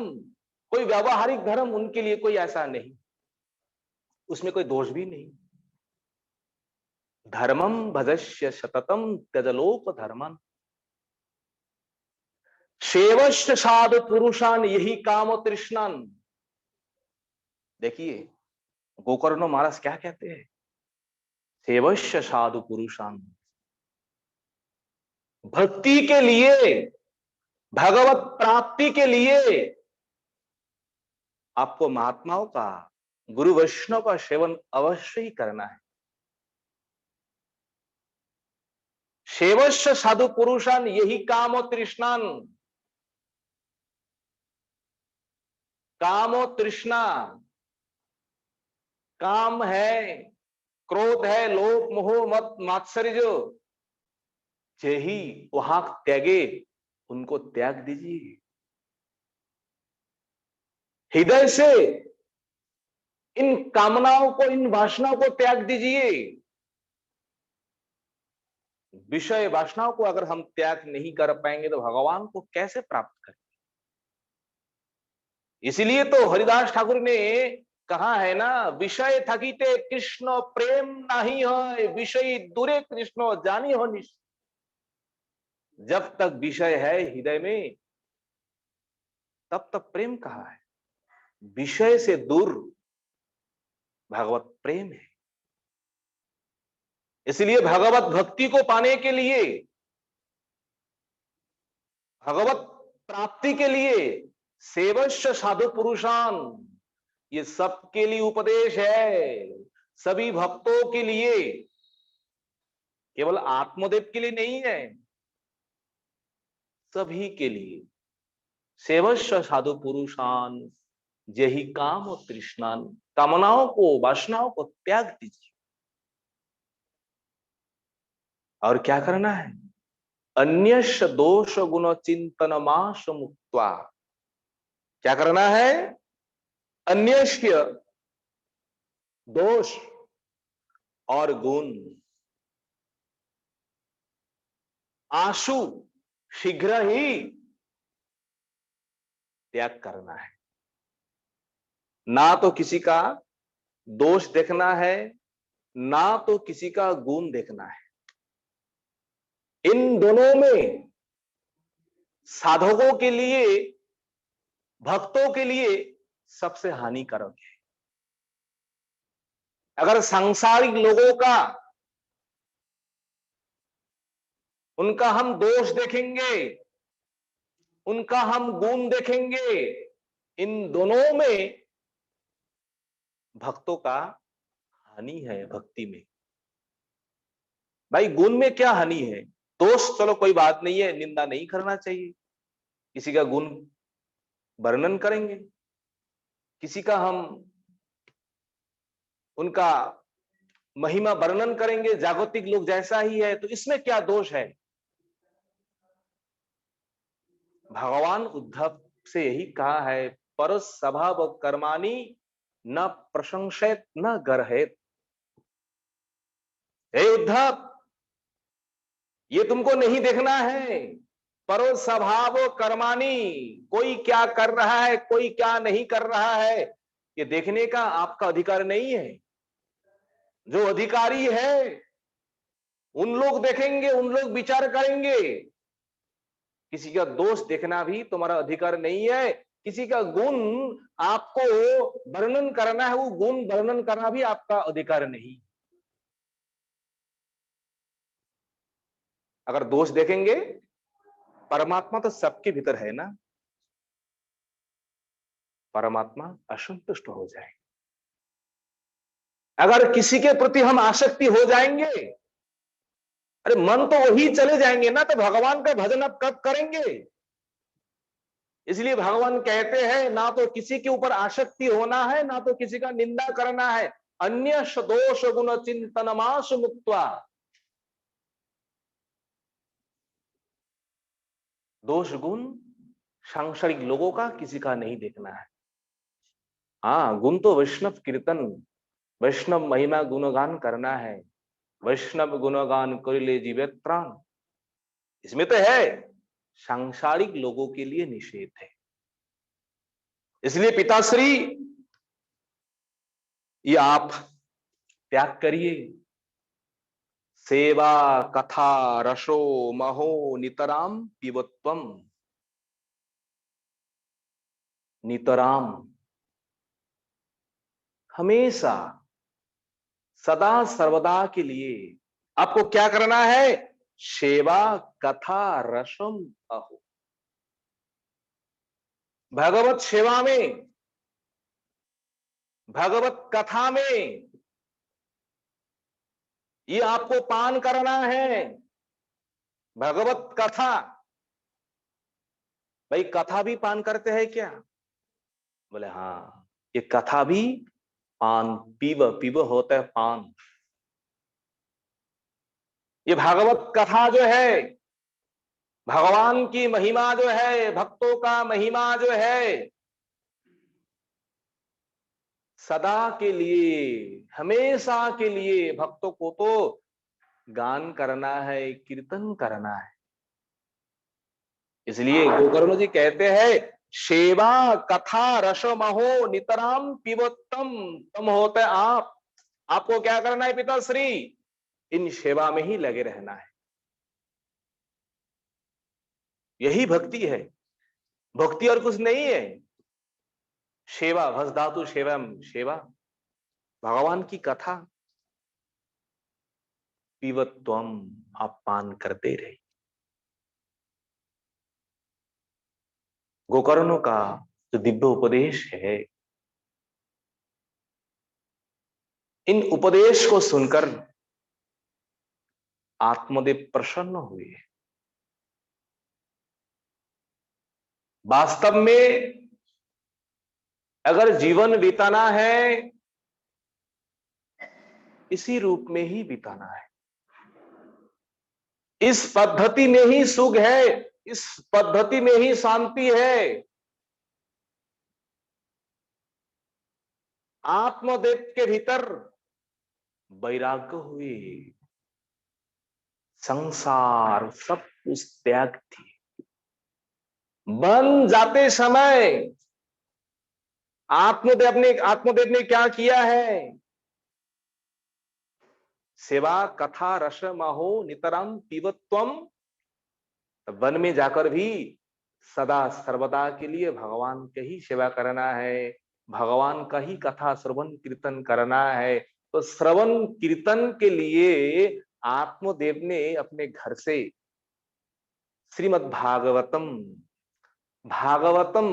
कोई व्यावहारिक धर्म उनके लिए कोई ऐसा नहीं, उसमें कोई दोष भी नहीं। धर्मम भजस्य सततम त्यजलोक धर्मन, सेवश्च साधु पुरुषान यही काम तृष्णान। देखिए गोकर्ण महाराज क्या कहते हैं, सेवश्च साधु पुरुषान, भक्ति के लिए, भगवत प्राप्ति के लिए आपको महात्माओं का, गुरु वैष्णव का सेवन अवश्य ही करना है। सेवश्च साधु पुरुषान यही काम तृष्णान। काम तृष्णा, काम है, क्रोध है, लोभ मोह मत मात्सर्य, यही वहां त्यागे, उनको त्याग दीजिए। हृदय से इन कामनाओं को, इन वासनाओं को त्याग दीजिए। विषय वासनाओं को अगर हम त्याग नहीं कर पाएंगे तो भगवान को कैसे प्राप्त करेंगे। इसलिए तो हरिदास ठाकुर ने कहा है ना, विषय थकीते कृष्ण प्रेम नहीं है, विषय दूरे कृष्ण जानी हो निश। जब तक विषय है हृदय में तब तक प्रेम कहाँ है। विषय से दूर भगवत प्रेम है। इसलिए भगवत भक्ति को पाने के लिए, भगवत प्राप्ति के लिए सेवश्य साधु पुरुषान, ये सबके लिए उपदेश है, सभी भक्तों के लिए, केवल आत्मदेव के लिए नहीं है, सभी के लिए। सेवश्य साधु पुरुषान यही काम और तृष्णान, कामनाओं को, वासनाओं को त्याग दीजिए। और क्या करना है, अन्यश दोष गुण चिंतन माश मुक्त्वा। क्या करना है, अन्यस्य दोष और गुण, आशु शीघ्र ही त्याग करना है। ना तो किसी का दोष देखना है, ना तो किसी का गुण देखना है। इन दोनों में साधकों के लिए, भक्तों के लिए सबसे हानिकारक है। अगर सांसारिक लोगों का, उनका हम दोष देखेंगे, उनका हम गुण देखेंगे, इन दोनों में भक्तों का हानि है। भक्ति में भाई गुण में क्या हानि है? दोष चलो कोई बात नहीं है, निंदा नहीं करना चाहिए। किसी का गुण वर्णन करेंगे, किसी का हम उनका महिमा वर्णन करेंगे, जागतिक लोग जैसा ही है, तो इसमें क्या दोष है? भगवान उद्धव से यही कहा है, पर स्वभाव कर्माणि न प्रशंसेत न गर्हेत। हे उद्धव, ये तुमको नहीं देखना है। पर स्वभाव कर्माणि, कोई क्या कर रहा है, कोई क्या नहीं कर रहा है, ये देखने का आपका अधिकार नहीं है। जो अधिकारी है उन लोग देखेंगे, उन लोग विचार करेंगे। किसी का दोष देखना भी तुम्हारा अधिकार नहीं है। किसी का गुण आपको वर्णन करना है, वो गुण वर्णन करना भी आपका अधिकार नहीं। अगर दोष देखेंगे, परमात्मा तो सबके भीतर है ना, परमात्मा असंतुष्ट हो जाए। अगर किसी के प्रति हम आसक्ति हो जाएंगे, अरे मन तो वही चले जाएंगे ना, तो भगवान का भजन अब कब करेंगे? इसलिए भगवान कहते हैं, ना तो किसी के ऊपर आसक्ति होना है, ना तो किसी का निंदा करना है। अन्य दोष गुण चिंतनमास मुक्त्वा। दोष गुण सांसारिक लोगों का किसी का नहीं देखना है। हाँ, गुण तो वैष्णव कीर्तन, वैष्णव महिमा गुणगान करना है। वैष्णव गुणगान कर ले जीवे त्राण, इसमें तो है। सांसारिक लोगों के लिए निषेध है। इसलिए पिताश्री, ये आप त्याग करिए। सेवा कथा रसो महो नितराम पिबत्वम। नितराम, हमेशा, सदा सर्वदा के लिए आपको क्या करना है? सेवा कथा रसम अहो। भगवत सेवा में, भगवत कथा में ये आपको पान करना है। भगवत कथा, भाई कथा भी पान करते हैं क्या? बोले हाँ, ये कथा भी पान, पीव, पीव होता है पान। ये भागवत कथा जो है, भगवान की महिमा जो है, भक्तों का महिमा जो है, सदा के लिए, हमेशा के लिए भक्तों को तो गान करना है, कीर्तन करना है। इसलिए गोकर्ण जी कहते हैं, सेवा कथा रस महो नितराम पिबोत्तम। तुम होते आप, आपको क्या करना है पिताश्री? इन सेवा में ही लगे रहना है। यही भक्ति है। भक्ति और कुछ नहीं है। सेवा, भस धातु सेवम, सेवा, भगवान की कथा। पिबत्वम, आप पान करते रहे। गोकर्णों का जो दिव्य उपदेश है, इन उपदेश को सुनकर आत्मदेव प्रसन्न हुए। वास्तव में अगर जीवन बिताना है, इसी रूप में ही बिताना है। इस पद्धति में ही सुख है, इस पद्धति में ही शांति है। आत्मदेव के भीतर वैराग्य हुए, संसार सब कुछ त्याग थी। बन जाते समय आत्मदेव ने क्या किया है? सेवा कथा रस महो नितराम पिबत्वम तो वन में जाकर भी सदा सर्वदा के लिए भगवान की ही सेवा करना है, भगवान का ही कथा श्रवण कीर्तन करना है। तो श्रवण कीर्तन के लिए आत्मदेव ने अपने घर से श्रीमद् भागवतम, भागवतम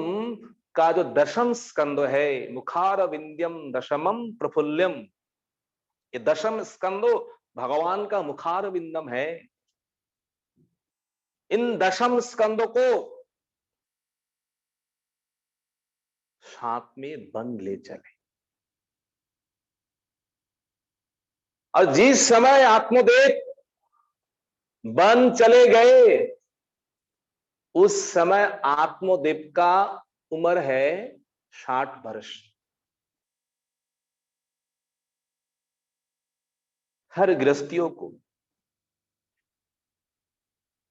का जो दशम स्कंद है, मुखार विंध्यम दशमम प्रफुल्यम, ये दशम स्कंदो भगवान का मुखार विंदम है। इन दशम स्कंदों को साथ में वन ले चले। और जिस समय आत्मदेव वन चले गए, उस समय आत्मदेव का उम्र है 60 वर्ष। हर गृहस्थियों को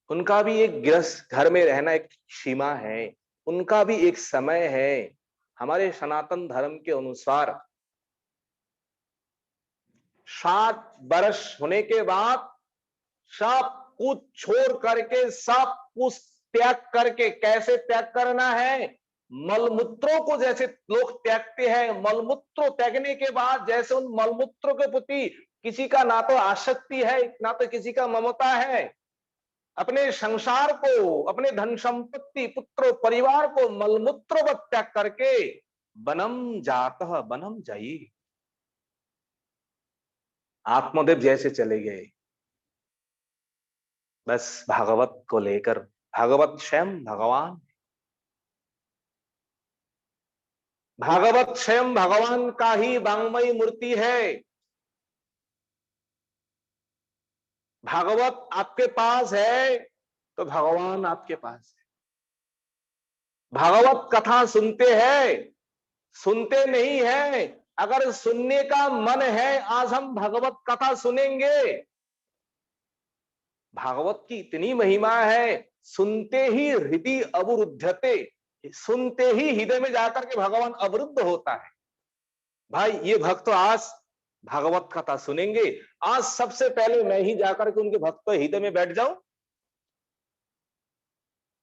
उनका भी एक गृहस्थ घर में रहना एक सीमा है, उनका भी एक समय है। हमारे सनातन धर्म के अनुसार 60 वर्ष होने के बाद सब कुछ छोड़ करके, सब कुछ त्याग करके, कैसे त्याग करना है? मलमूत्रों को जैसे लोग त्यागते हैं, मलमूत्र त्यागने के बाद जैसे उन मलमूत्रों के प्रति किसी का ना तो आसक्ति है, ना तो किसी का ममता है, अपने संसार को, अपने धन संपत्ति, पुत्र परिवार को मलमूत्र त्याग करके वनम जातः वनम जाई, आत्मदेव जैसे चले गए बस भागवत को लेकर। भागवत स्वयं भगवान, भागवत स्वयं भगवान का ही वांग्मयी मूर्ति है। भागवत आपके पास है तो भगवान आपके पास है। भागवत कथा सुनते हैं, सुनते नहीं है, अगर सुनने का मन है आज हम भगवत कथा सुनेंगे। भागवत की इतनी महिमा है, सुनते ही हृदय अवरुद्धते, सुनते ही हृदय में जाकर के भगवान अवरुद्ध होता है। भाई ये भक्त आज भागवत कथा सुनेंगे, आज सबसे पहले मैं ही जाकर के उनके भक्त हृदय में बैठ जाऊं।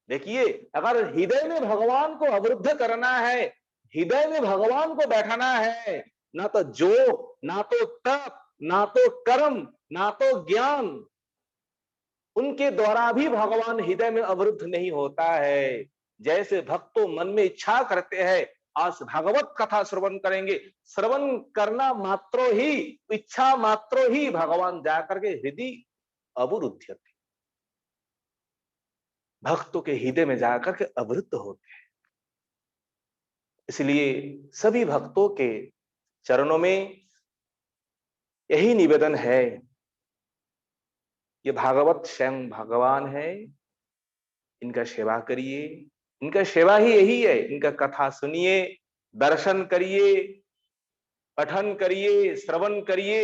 देखिए, अगर हृदय में भगवान को अवरुद्ध करना है, हृदय में भगवान को बैठाना है, ना तो जोग, ना तो तप, ना तो कर्म, ना तो ज्ञान, उनके द्वारा भी भगवान हृदय में अवरुद्ध नहीं होता है। जैसे भक्तों मन में इच्छा करते हैं आज भागवत कथा श्रवण करेंगे, श्रवण करना मात्र ही, इच्छा मात्र ही भगवान जाकर के हृदय अवरुद्ध, भक्तों के हृदय में जाकर के अवरुद्ध होते हैं। इसलिए सभी भक्तों के चरणों में यही निवेदन है, ये भागवत स्वयं भगवान है, इनका सेवा करिए, इनका सेवा ही यही है, इनका कथा सुनिए, दर्शन करिए, पठन करिए, श्रवण करिए,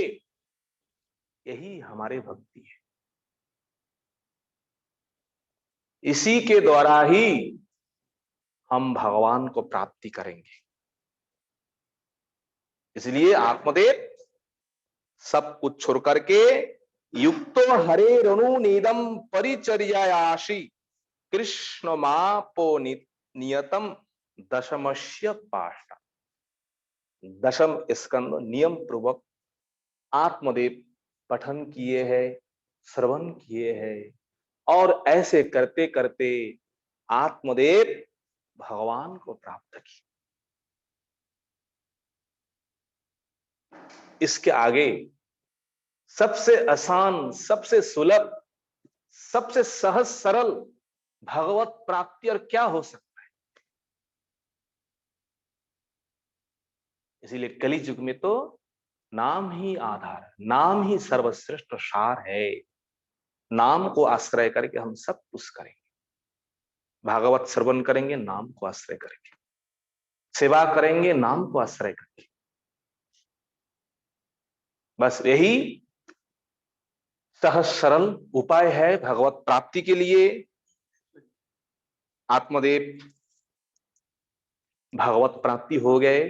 यही हमारे भक्ति है। इसी के द्वारा ही हम भगवान को प्राप्ति करेंगे। इसलिए आत्मदेव सब कुछ छोड़ करके युक्तो हरे रणु नीदम परिचर्यायाशी कृष्ण मापो नियतम दशमस्य पाष्टा, दशम स्कंद नियम पूर्वक आत्मदेव पठन किए हैं, श्रवण किए हैं, और ऐसे करते करते आत्मदेव भगवान को प्राप्त किए। इसके आगे सबसे आसान, सबसे सुलभ, सबसे सहज सरल भगवत प्राप्ति और क्या हो सकता है? इसीलिए कली युग में तो नाम ही आधार, नाम ही सर्वश्रेष्ठ सार है। नाम को आश्रय करके हम सब कुछ करेंगे। भागवत श्रवण करेंगे, नाम को आश्रय करेंगे, सेवा करेंगे, नाम को आश्रय करेंगे। बस यही सहज सरल उपाय है भगवत प्राप्ति के लिए। आत्मदेव भगवत प्राप्ति हो गए,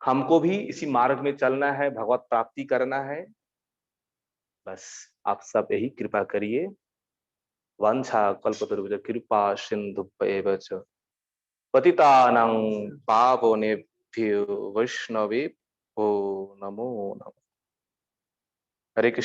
हमको भी इसी मार्ग में चलना है, भगवत प्राप्ति करना है। बस आप सब यही कृपा करिए, वांछा कल्पतरुभ्यश्च कृपा सिन्धुभ्येव च पतितानां पावनेभ्यो वैष्णवेभ्यो नमो नमः। हरे कृष्ण।